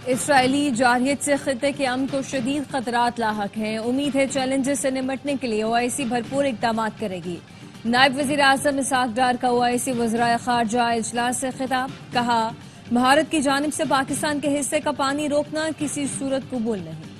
اسرائیلی جارحیت سے خطے کے امن کو شدید خطرات لاحق ہیں۔ امید ہے چیلنجز سے نمٹنے کے لیے OIC بھرپور اقدامات کرے گی۔ نائب وزیر اعظم اسحاق ڈار کا OIC وزرائے خارجہ اجلاس سے خطاب، کہا بھارت کی جانب سے پاکستان کے حصے کا پانی روکنا کسی صورت قبول نہیں۔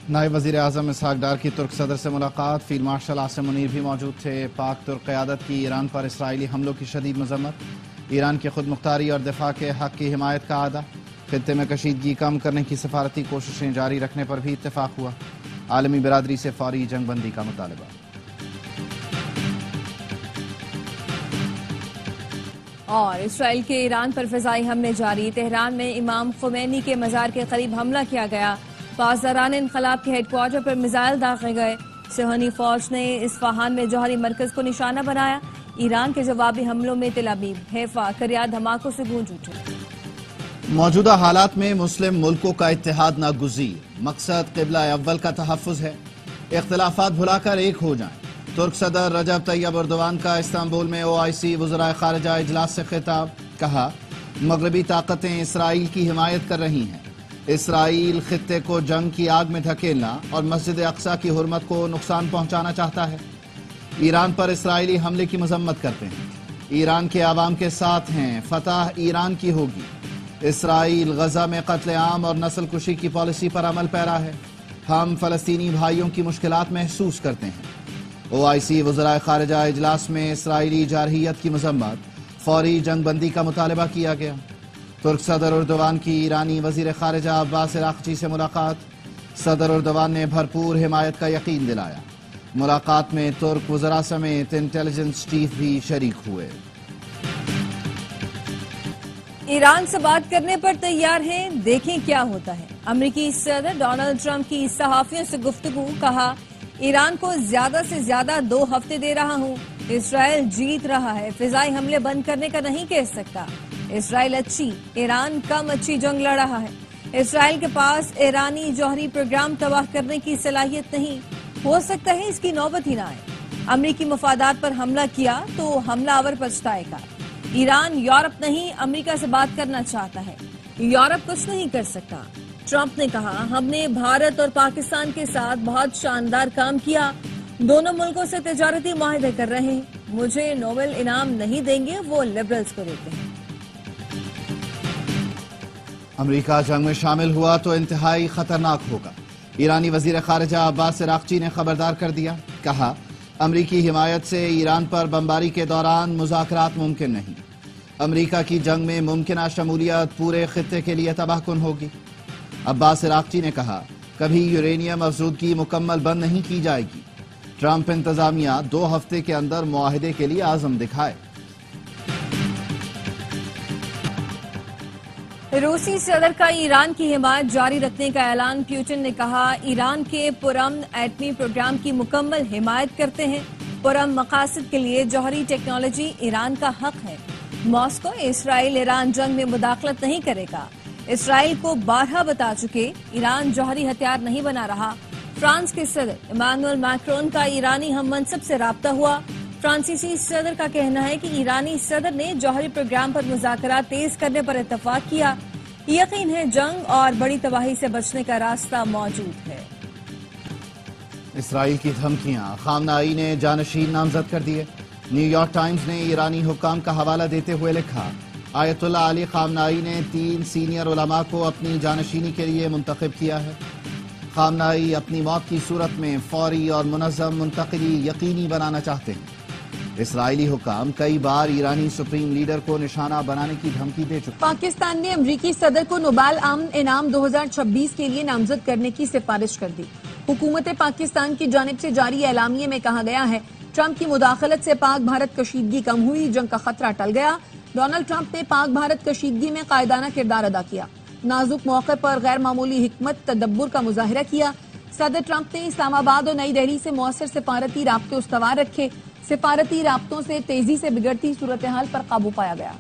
نائب وزیر اعظم اسحاق ڈار کی ترک صدر سے ملاقات، فیلڈ مارشل عاصم منیر بھی موجود تھے۔ پاک ترک قیادت کی ایران پر اسرائیلی حملوں کی شدید مذمت، ایران کی خود مختاری اور دفاع کے حق کی حمایت کا اعادہ، خطے میں کشیدگی کم کرنے کی سفارتی کوششیں جاری رکھنے پر بھی اتفاق ہوا، عالمی برادری سے فوری جنگ بندی کا مطالبہ۔ اور اسرائیل کے ایران پر فضائی حملے جاری، تہران میں امام خمینی کے مزار کے قریب حملہ کیا گیا، پاسداران انقلاب کے ہیڈ کوارٹر پر میزائل داغے گئے، صہیونی فوج نے اصفہان میں جوہری مرکز کو نشانہ بنایا، ایران کے جوابی حملوں میں تل ابیب، حیفا، کریا دھماکوں سے گونج اٹھے۔ موجودہ حالات میں مسلم ملکوں کا اتحاد ناگزیر، مقصد قبلہ اول کا تحفظ ہے، اختلافات بھلا کر ایک ہو جائیں۔ ترک صدر رجب طیب اردوان کا استنبول میں OIC وزرائے خارجہ اجلاس سے خطاب، کہا مغربی طاقتیں اسرائیل کی حمایت کر رہی ہیں، اسرائیل خطے کو جنگ کی آگ میں دھکیلنا اور مسجد اقصی کی حرمت کو نقصان پہنچانا چاہتا ہے۔ ایران پر اسرائیلی حملے کی مذمت کرتے ہیں، ایران کے عوام کے ساتھ ہیں، فتح ایران کی ہوگی۔ اسرائیل غزہ میں قتل عام اور نسل کشی کی پالیسی پر عمل پیرا ہے، ہم فلسطینی بھائیوں کی مشکلات محسوس کرتے ہیں۔ OIC وزرائے خارجہ اجلاس میں اسرائیلی جارحیت کی مذمت، فوری جنگ بندی کا مطالبہ کیا گیا۔ ترک صدر اردوان کی ایرانی وزیر خارجہ عباس اراغچی سے ملاقات، صدر اردوان نے بھرپور حمایت کا یقین دلایا۔ ملاقات میں ترک وزراء سمیت انٹیلیجنس چیف بھی شریک ہوئے۔ ایران سے بات کرنے پر تیار ہیں، دیکھیں کیا ہوتا ہے۔ امریکی صدر ڈونلڈ ٹرمپ کی صحافیوں سے گفتگو، کہا ایران کو زیادہ سے زیادہ 2 ہفتے دے رہا ہوں، اسرائیل جیت رہا ہے، فضائی حملے بند کرنے کا نہیں کہہ سکتا، اسرائیل اچھی، ایران کم اچھی جنگ لڑ رہا ہے، اسرائیل کے پاس ایرانی جوہری پروگرام تباہ کرنے کی صلاحیت نہیں، ہو سکتا ہے اس کی نوبت ہی نہ آئے، امریکی مفادات پر حملہ کیا تو حملہ آور پچھتائے گا، ایران یورپ نہیں امریکہ سے بات کرنا چاہتا ہے، یورپ کچھ نہیں کر سکتا۔ ٹرمپ نے کہا ہم نے بھارت اور پاکستان کے ساتھ بہت شاندار کام کیا، دونوں ملکوں سے تجارتی معاہدے کر رہے ہیں، مجھے نوبل انعام نہیں دیں گے، وہ لبرلز کو دیتے ہیں۔ امریکہ جنگ میں شامل ہوا تو انتہائی خطرناک ہوگا، ایرانی وزیر خارجہ عباس اراغچی نے خبردار کر دیا، کہا امریکی حمایت سے ایران پر بمباری کے دوران مذاکرات ممکن نہیں، امریکہ کی جنگ میں ممکنہ شمولیت پورے خطے کے لیے تباہ کن ہوگی۔ عباس اراغچی نے کہا کبھی یورینیم افزودگی مکمل بند نہیں کی جائے گی، ٹرمپ انتظامیہ 2 ہفتے کے اندر معاہدے کے لیے عزم دکھائے۔ روسی صدر کا ایران کی حمایت جاری رکھنے کا اعلان، پیوٹن نے کہا ایران کے پرامن ایٹمی پروگرام کی مکمل حمایت کرتے ہیں، پرامن مقاصد کے لیے جوہری ٹیکنالوجی ایران کا حق ہے، ماسکو اسرائیل ایران جنگ میں مداخلت نہیں کرے گا، اسرائیل کو بارہا بتا چکے ایران جوہری ہتھیار نہیں بنا رہا، فرانس کے صدر ایمانوئل میکرون کا ایرانی ہم منصب سے رابطہ ہوا، فرانسیسی صدر کا کہنا ہے کہ ایرانی صدر نے جوہری پروگرام پر مذاکرات تیز کرنے پر اتفاق کیا، یقین ہے جنگ اور بڑی تباہی سے بچنے کا راستہ موجود ہے۔ اسرائیل کی دھمکیاں، خامنہ ای نے جانشین نامزد کر دیے، نیو یارک ٹائمز نے ایرانی حکام کا حوالہ دیتے ہوئے لکھا آیت اللہ علی خامنہ ای نے 3 سینئر علماء کو اپنی جانشینی کے لیے منتخب کیا ہے۔ خامنہ ای اپنی موت کی صورت میں فوری اور منظم منتقلی یقینی بنانا چاہتے ہیں۔ اسرائیلی حکام کئی بار ایرانی سپریم لیڈر کو نشانہ بنانے کی دھمکی دے چکے۔ پاکستان نے امریکی صدر کو نوبل امن انعام 2026 کے لیے نامزد کرنے کی سفارش کر دی۔ حکومت پاکستان کی جانب سے جاری اعلامیے میں کہا گیا ہے ٹرمپ کی مداخلت سے پاک بھارت کشیدگی کم ہوئی، جنگ کا خطرہ ٹل گیا، ڈونلڈ ٹرمپ نے پاک بھارت کشیدگی میں قائدانہ کردار ادا کیا، نازک موقع پر غیر معمولی حکمت تدبر کا مظاہرہ کیا۔ صدر ٹرمپ نے اسلام آباد اور نئی دہلی سے مؤثر سفارتی رابطے استوار رکھے، سفارتی رابطوں سے تیزی سے بگڑتی صورتحال پر قابو پایا گیا۔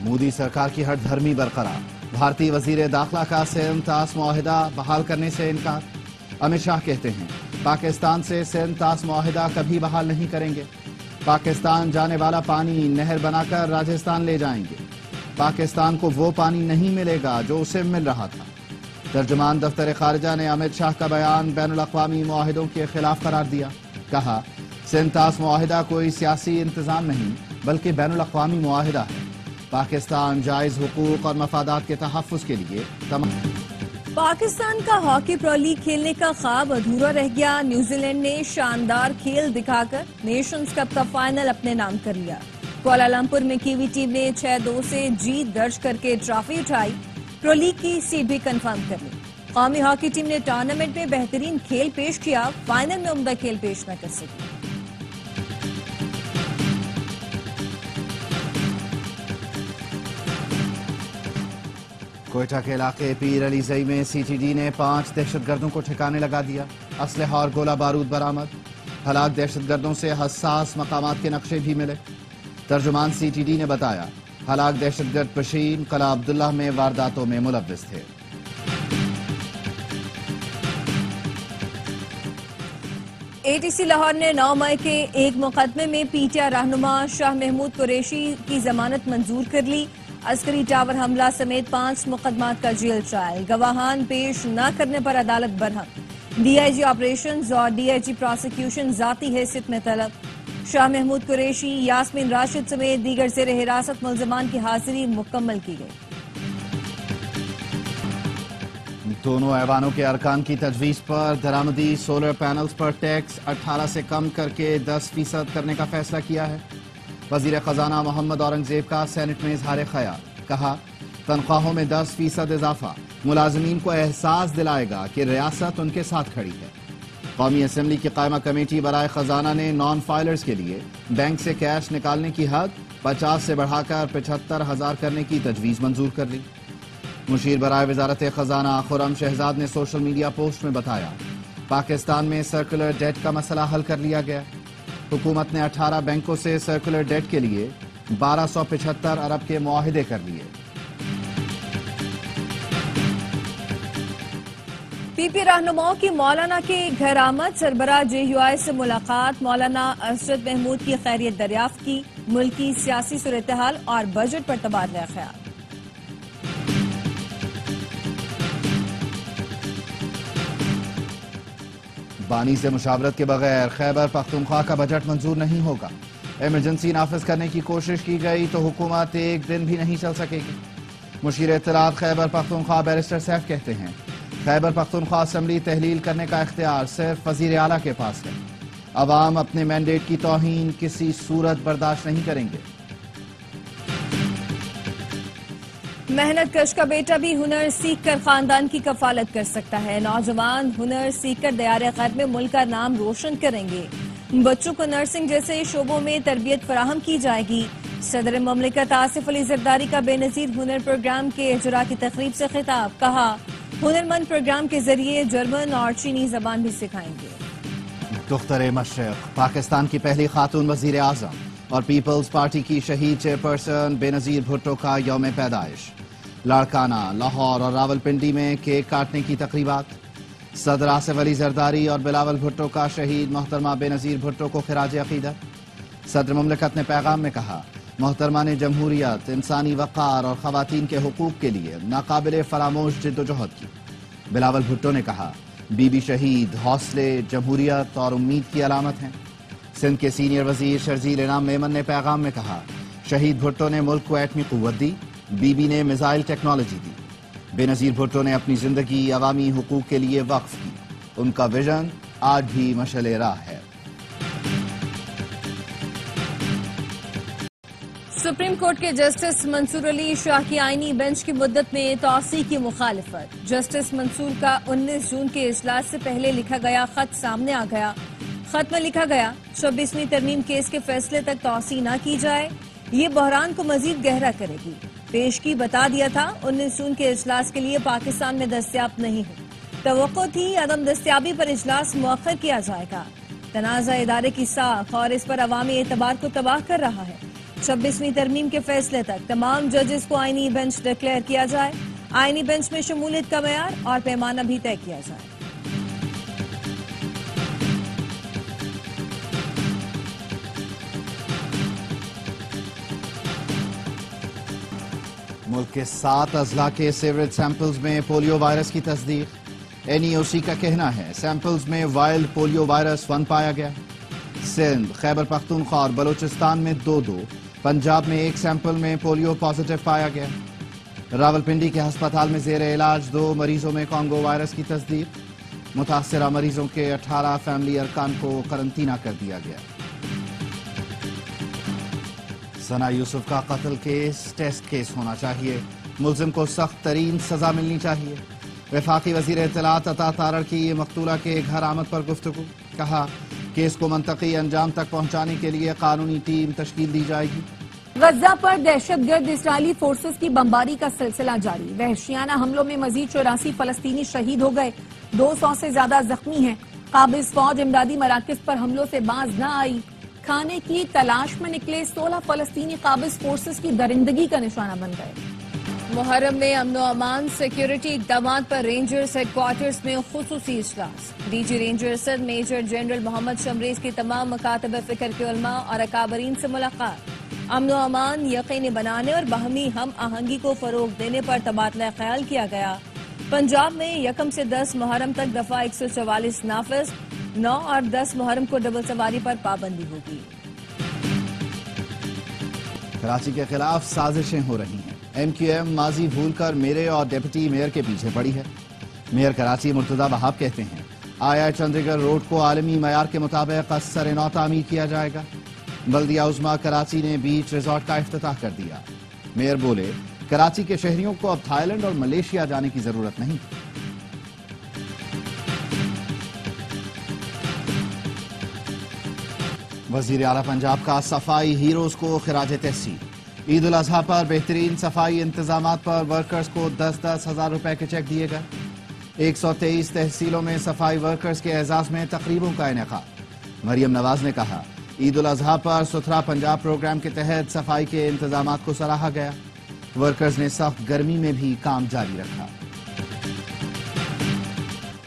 مودی سرکار کی ہٹ دھرمی برقرار، بھارتی وزیر داخلہ کا سیم طاس معاہدہ بحال کرنے سے انکار، امت شاہ کہتے ہیں پاکستان سے سندھ طاس معاہدہ کبھی بحال نہیں کریں گے. پاکستان جانے والا پانی نہر بنا کر راجستھان لے جائیں گے. پاکستان کو وہ پانی نہیں ملے گا جو اسے مل رہا تھا. ترجمان دفتر خارجہ نے امت شاہ کا بیان بین الاقوامی معاہدوں کے خلاف قرار دیا. کہا سندھ طاس معاہدہ کوئی سیاسی انتظام نہیں بلکہ بین الاقوامی معاہدہ ہے. پاکستان جائز حقوق اور مفادات کے تحفظ کے لیے پاکستان کا ہاکی پرو لیگ کھیلنے کا خواب ادھورا رہ گیا. نیوزی لینڈ نے شاندار کھیل دکھا کر نیشنز کپ کا فائنل اپنے نام کر لیا. کوالالمپور میں کیوی ٹیم نے 6-2 سے جیت درج کر کے ٹرافی اٹھائی. پرو لیگ کی سیٹ بھی کنفرم کر لی. قومی ہاکی ٹیم نے ٹورنامنٹ میں بہترین کھیل پیش کیا. فائنل میں عمدہ کھیل پیش نہ کر سکی. کوئٹہ کے علاقے پیر علی زئی میں سی ٹی ڈی نے 5 دہشت گردوں کو ٹھکانے لگا دیا. اسلحہ اور گولہ بارود برآمد. ہلاک دہشت گردوں سے حساس مقامات کے نقشے بھی ملے. ترجمان سی ٹی ڈی نے بتایا ہلاک دہشت گرد پشین قلعہ عبداللہ میں وارداتوں میں ملوث تھے. اے ٹی سی لاہور نے 9 مئی کے ایک مقدمے میں پی ٹی آئی رہنما شاہ محمود قریشی کی ضمانت منظور کر لی. عسکری ٹاور حملہ سمیت 5 مقدمات کا جیل ٹرائل. گواہان پیش نہ کرنے پر عدالت برہم. ڈی آئی جی آپریشنز اور ڈی آئی جی پروسیکیوشن ذاتی حیثیت میں طلب. شاہ محمود قریشی یاسمین راشد سمیت دیگر زیر حراست ملزمان کی حاضری مکمل کی گئی. دونوں ایوانوں کے ارکان کی تجویز پر درآمدی سولر پینلز پر ٹیکس 18 سے کم کر کے 10% کرنے کا فیصلہ کیا ہے. وزیر خزانہ محمد اورنگزیب کا سینٹ میں اظہار خیال. کہا تنخواہوں میں 10% اضافہ ملازمین کو احساس دلائے گا کہ ریاست ان کے ساتھ کھڑی ہے. قومی اسمبلی کی قائمہ کمیٹی برائے خزانہ نے نان فائلرز کے لیے بینک سے کیش نکالنے کی حد 50 سے بڑھا کر 75,000 کرنے کی تجویز منظور کر لی. مشیر برائے وزارت خزانہ خرم شہزاد نے سوشل میڈیا پوسٹ میں بتایا پاکستان میں سرکولر ڈیٹ کا مسئلہ حل کر لیا گیا. حکومت نے 18 بینکوں سے سرکولر ڈیٹ کے لیے 1275 ارب کے معاہدے کر لیے. پی پی رہنماؤں کی مولانا کے گھر آمد. سربراہ جے یو آئی سے ملاقات. مولانا ارشد محمود کی خیریت دریافت کی. ملکی سیاسی صورتحال اور بجٹ پر تبادلہ خیال. بانی سے مشاورت کے بغیر خیبر پختونخوا کا بجٹ منظور نہیں ہوگا. ایمرجنسی نافذ کرنے کی کوشش کی گئی تو حکومت ایک دن بھی نہیں چل سکے گی. مشیر اطلاعات خیبر پختونخوا بیرسٹر سیف کہتے ہیں خیبر پختونخوا اسمبلی تحلیل کرنے کا اختیار صرف وزیر اعلیٰ کے پاس ہے. عوام اپنے مینڈیٹ کی توہین کسی صورت برداشت نہیں کریں گے. محنت کش کا بیٹا بھی ہنر سیکھ کر خاندان کی کفالت کر سکتا ہے. نوجوان ہنر سیکھ کر دیار غرب میں ملک کا نام روشن کریں گے. بچوں کو نرسنگ جیسے شعبوں میں تربیت فراہم کی جائے گی. صدر مملکت آصف علی زرداری کا بے نظیر ہنر پروگرام کے اجرا کی تقریب سے خطاب. کہا ہنرمند پروگرام کے ذریعے جرمن اور چینی زبان بھی سکھائیں گے. دختر مشرق پاکستان کی پہلی خاتون وزیر اعظم اور پیپلز پارٹی کی شہید چیئرپرسن بے نظیر بھٹو کا یوم پیدائش. لاڑکانہ، لاہور اور راولپنڈی میں کیک کاٹنے کی تقریبات. صدر آصف علی زرداری اور بلاول بھٹو کا شہید محترمہ بے نظیر بھٹو کو خراج عقیدت. صدر مملکت نے پیغام میں کہا محترمہ نے جمہوریت، انسانی وقار اور خواتین کے حقوق کے لیے ناقابل فراموش جد و جہد کی. بلاول بھٹو نے کہا بی بی شہید حوصلے، جمہوریت اور امید کی علامت ہیں. سندھ کے سینئر وزیر شرزیل انعام میمن نے پیغام میں کہا شہید بھٹو نے ملک کو ایٹمی قوت دی، بی بی نے میزائل ٹیکنالوجی دی. بے نظیر بھٹو نے اپنی زندگی عوامی حقوق کے لیے وقف کی. ان کا ویژن آج بھی مشعل راہ ہے. سپریم کورٹ کے جسٹس منصور علی شاہ کی آئینی بینچ کی مدت میں توسیع کی مخالفت. جسٹس منصور کا 19 جون کے اجلاس سے پہلے لکھا گیا خط سامنے آ گیا. خط میں لکھا گیا 26ویں ترمیم کیس کے فیصلے تک توسیع نہ کی جائے، یہ بحران کو مزید گہرا کرے گی. پیشگی بتا دیا تھا 19 جون کے اجلاس کے لیے پاکستان میں دستیاب نہیں ہوں. توقع تھی عدم دستیابی پر اجلاس مؤخر کیا جائے گا. تنازع ادارے کی ساکھ اور اس پر عوامی اعتبار کو تباہ کر رہا ہے. 26ویں ترمیم کے فیصلے تک تمام ججز کو آئینی بینچ ڈکلیئر کیا جائے. آئینی بینچ میں شمولیت کا معیار اور پیمانہ بھی طے کیا جائے. ملک کے 7 اضلاع کے سیوریج سیمپلز میں پولیو وائرس کی تصدیق NEOC کا کہنا ہے سیمپلز میں وائلڈ پولیو وائرس 1 پایا گیا سندھ خیبر پختونخوا اور بلوچستان میں 2 پنجاب میں 1 سیمپل میں پولیو پازیٹیو پایا گیا راولپنڈی کے ہسپتال میں زیر علاج 2 مریضوں میں کانگو وائرس کی تصدیق متاثرہ مریضوں کے 18 فیملی ارکان کو قرنطینہ کر دیا گیا ثنا یوسف کا قتل کیس ٹیسٹ کیس ہونا چاہیے ملزم کو سخت ترین سزا ملنی چاہیے وفاقی وزیر اطلاعات عطا تارڑ کی مقتولہ کے گھر آمد پر گفتگو کہا کیس کو منطقی انجام تک پہنچانے کے لیے قانونی ٹیم تشکیل دی جائے گی غزہ پر دہشت گرد اسرائیلی فورسز کی بمباری کا سلسلہ جاری وحشیانہ حملوں میں مزید 84 فلسطینی شہید ہو گئے 200 سے زیادہ زخمی ہیں قابض فوج امدادی مراکز پر حملوں سے باز نہ آئی کھانے کی تلاش میں نکلے 16 فلسطینی قابض فورسز کی درندگی کا نشانہ بن گئے محرم میں امن و امان سیکیورٹی اقدامات پر رینجرز ہیڈ کوارٹرز میں خصوصی اجلاس DG ranger Sindh major general Muhammad Shamraiz کی تمام مکاتب فکر کے علماء اور اکابرین سے ملاقات امن و امان یقینی بنانے اور باہمی ہم آہنگی کو فروغ دینے پر تبادلہ خیال کیا گیا پنجاب میں 1 سے 10 محرم تک دفعہ 144 نافذ 9 اور 10 محرم کو ڈبل سواری پر پابندی ہوگی کراچی کے خلاف سازشیں ہو رہی ہیں MQM ماضی بھول کر میرے اور ڈپٹی میئر کے پیچھے پڑی ہے میئر کراچی مرتضی وہاب کہتے ہیں آیا چندریگڑھ روڈ کو عالمی معیار کے مطابق از سر نو تعمیر کیا جائے گا بلدیہ عظمیٰ کراچی نے بیچ ریزورٹ کا افتتاح کر دیا میئر بولے کراچی کے شہریوں کو اب تھائی لینڈ اور ملیشیا جانے کی ضرورت نہیں وزیر اعلیٰ پنجاب کا صفائی ہیروز کو خراج تحسین عید الاضحیٰ پر بہترین صفائی انتظامات پر ورکرز کو 10-10 ہزار روپے کے چیک دیے گئے 123 تحصیلوں میں صفائی ورکرز کے اعزاز میں تقریبوں کا انعقاد مریم نواز نے کہا عید الاضحیٰ پر ستھرا پنجاب پروگرام کے تحت صفائی کے انتظامات کو سراہا گیا ورکرز نے سخت گرمی میں بھی کام جاری رکھا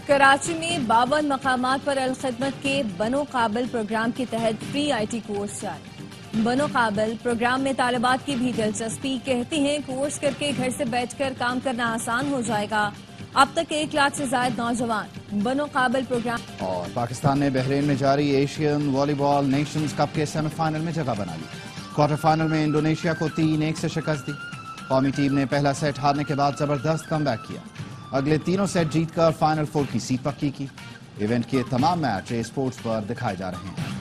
کراچی میں 52 مقامات پر الخدمت کے بنو قابل پروگرام کے تحت فری IT کورس جاری بنو قابل پروگرام میں طالبات کی بھی دلچسپی کہتی ہیں کورس کر کے گھر سے بیٹھ کر کام کرنا آسان ہو جائے گا اب تک 1 لاکھ سے زائد نوجوان بنو قابل پروگرام اور پاکستان نے بحرین میں جاری ایشین والی بال نیشنز کپ کے سیمی فائنل میں جگہ بنا لی کوارٹر فائنل میں انڈونیشیا کو 3-1 سے شکست دی قومی ٹیم نے پہلا سیٹ ہارنے کے بعد زبردست کم بیک کیا اگلے تینوں سیٹ جیت کر فائنل 4 کی سیٹ پکی کی ایونٹ کے تمام میچ اسپورٹس پر دکھائے جا رہے ہیں